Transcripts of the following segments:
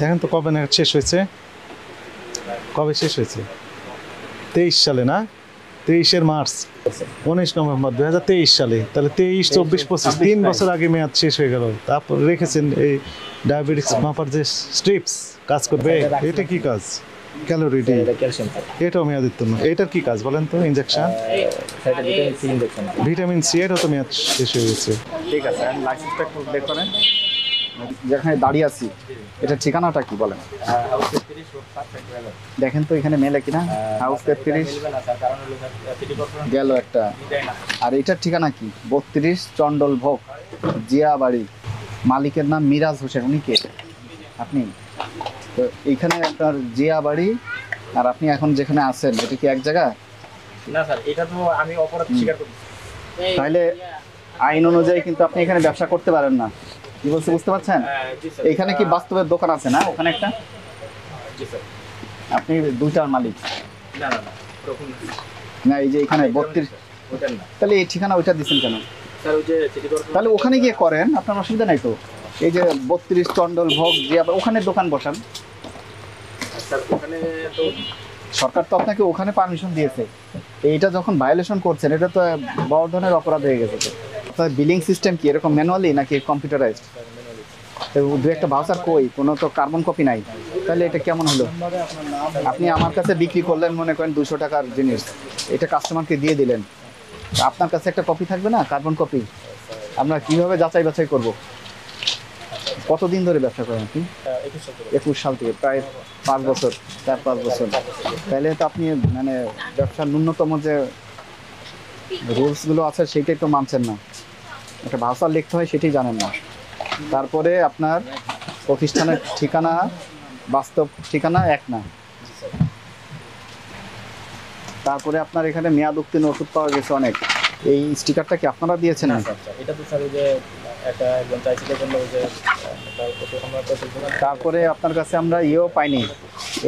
দেখেন তো কবে নাগাদ শেষ হয়েছে, কবে শেষ হয়েছে? 23 সালে না, 23 মার্চ, 19 নভেম্বর 2023 সালে। তাহলে 23, 24, 25 3 বছর আগে মেয়াদ শেষ হয়ে গেল। তারপর রেখেছেন এই ডায়াবেটিস মাপার যে স্ট্রিপস কাজ করবে। এটা কি কাজ? ক্যালোরি ডি, এটাও মেয়াদিত না। এটার কি কাজ বলেন তো? ইনজেকশন ভিটামিন সি, এটাও তো মেয়াদ শেষ হয়ে গেছে। ঠিক আছে, লাইসেন্সটা একটু বের করেন। যেখানে দাঁড়িয়ে আছি এটা ঠিকানাটা কি বলেন? দেখেন তো এখানে মেলে কিনা। হাউস 33 গেল একটা। আর এটার ঠিকানা কি? 32 চন্ডল ভোগ, জিয়া বাড়ি। মালিকের নাম মিরাজ হোসেন। উনি কে? আপনি? তো এইখানে আপনার জিয়া বাড়ি, আর আপনি এখন যেখানে আছেন এটা কি এক জায়গা? না স্যার, এটা তো আমি অপরাধ স্বীকার করি। তাহলে আইন অনুযায়ী কিন্তু আপনি এখানে ব্যবসা করতে পারেন না। কি বলতে বুঝতে পারছেন? এখানে কি বাস্তবের দোকান আছে না? ওখানে একটা। আপনি দুইটার মালিক? না না না, তখন না, এই যে এখানে 32। ওটা না তাহলে এই ঠিকানা ওইটা দিচ্ছেন কেন? স্যার, ওই যে সিটি কর্পোরেশন। তাহলে ওখানে গিয়ে করেন, আপনার অসুবিধা নাই তো। এই যে 32 চন্ডল ভোগ জিয়া, ওখানে দোকান বসান। স্যার ওখানে তো সরকার তো আপনাকে ওখানে পারমিশন দিয়েছে। এইটা যখন ভায়োলেশন করছেন এটা তো বড় ধরনের অপরাধ হয়ে গেছে। তো বিলিং সিস্টেম কি এরকম ম্যানুয়ালি নাকি কম্পিউটারাইজড? দু একটা ভাউচার কই, কোনো তো কার্বন কপি নাই। তাহলে এটা কেমন হলো? আপনি আমার কাছে বিক্রি করলেন মনে করেন 200 টাকার জিনিস, এটা কাস্টমারকে দিয়ে দিলেন। আপনার কাছে একটা কপি থাকবে না, কার্বন কপি? আমরা কিভাবে যাচাই বাছাই করব? কতদিন ধরে ব্যবসা করেন আপনি? 21 সাল থেকে, প্রায় 5 বছর, 4-5 বছর। তাহলে তো আপনি মানে ব্যবসার ন্যূনতম যে রুলসগুলো আছে সেটাই তো মানছেন না। একটা ভাষা লিখতে হয় সেটাই জানেন না। তারপরে আপনার প্রতিষ্ঠানের ঠিকানা, বাস্তব ঠিকানা এক না। তারপরে আপনার এখানে মেয়াদ উত্তীর্ণ ওষুধ পাওয়া গেছে অনেক। এই স্টিকারটা কি আপনারা দিয়েছেন? না স্যার, এটা তো স্যার ওই যে একটা একজন চাইছিল জন্য ওই যে একটা ওষুধ আমরা তো তারপরে আপনার কাছে আমরা ইয়েও পাইনি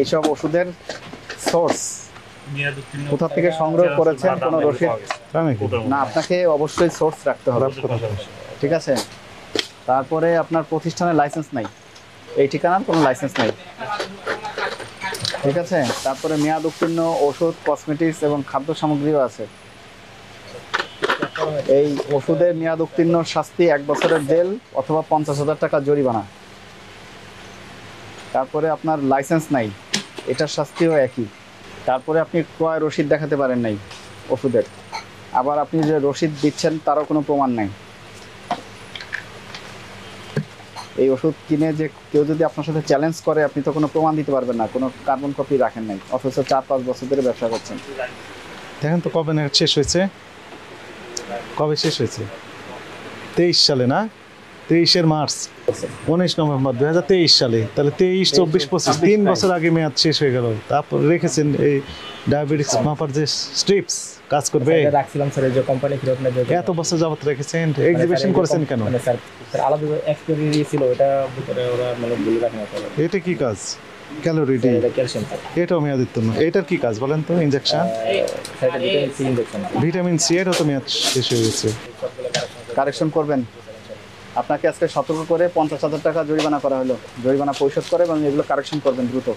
এইসব ওষুধের সোর্স কোথা থেকে সংগ্রহ করেছেন, কোনো রসিদ না। আপনাকে অবশ্যই সোর্স রাখতে হবে, ঠিক আছে? তারপরে আপনার প্রতিষ্ঠানের লাইসেন্স নাই, এই ঠিকানার কোনো লাইসেন্স নাই, ঠিক আছে? তারপরে মেয়াদ উত্তীর্ণ ওষুধ, কসমেটিক্স এবং খাদ্য সামগ্রীও আছে। এই ওষুধের মেয়াদ উত্তীর্ণ শাস্তি 1 বছরের জেল অথবা 50,000 টাকা জরিমানা। তারপরে আপনার লাইসেন্স নাই, এটার শাস্তিও একই। তারপরে আপনি ক্রয় রসিদ দেখাতে পারেন নাই ওষুধের, আবার আপনি যে রসিদ দিচ্ছেন তারও কোনো প্রমাণ নাই। এই ওষুধ কিনে যে কেউ যদি আপনার সাথে চ্যালেঞ্জ করে আপনি তো কোনো প্রমাণ দিতে পারবেন না, কোনো কার্বন কপি রাখেন নাই, অথচ 4-5 বছর ধরে ব্যবসা করছেন। দেখেন তো কবে নাগাদ শেষ হয়েছে, কবে শেষ হয়েছে? 23 সালে না, 23 মার্চ, 19 নভেম্বর 2023 সালে। তাহলে 23, 24, 25 3 বছর আগে মেয়াদ শেষ হয়ে গেল। তারপর রেখেছেন এই ডায়াবেটিস মাপার যে স্ট্রিপস কাজ করবে। এটা রাখছিলাম স্যার, এই যে কোম্পানি ফেরত না দিয়ে। এত বছর যাবত রেখেছেন, এক্সিবিশন করেছেন কেন? মানে স্যার আলাদা এক্সপায়ারি ছিল, এটা ভিতরে ওরা মানে ভুল রাখে না স্যার। এটা কি কাজ? ক্যালোরি ডি, এটা ক্যালসিয়াম স্যার। এটাও মেয়াদিত না। এটার কি কাজ বলেন তো? ইনজেকশন স্যার এটা vitamin C injection. Vitamin C, এটাও তো মেয়াদ শেষ হয়ে গেছে। কারেকশন করবেন। আপনাকে আজকে সতর্ক করে 50,000 টাকা জরিমানা করা হলো। জরিমানা পরিশোধ করে এবং এগুলো কারেকশন করবেন দ্রুত।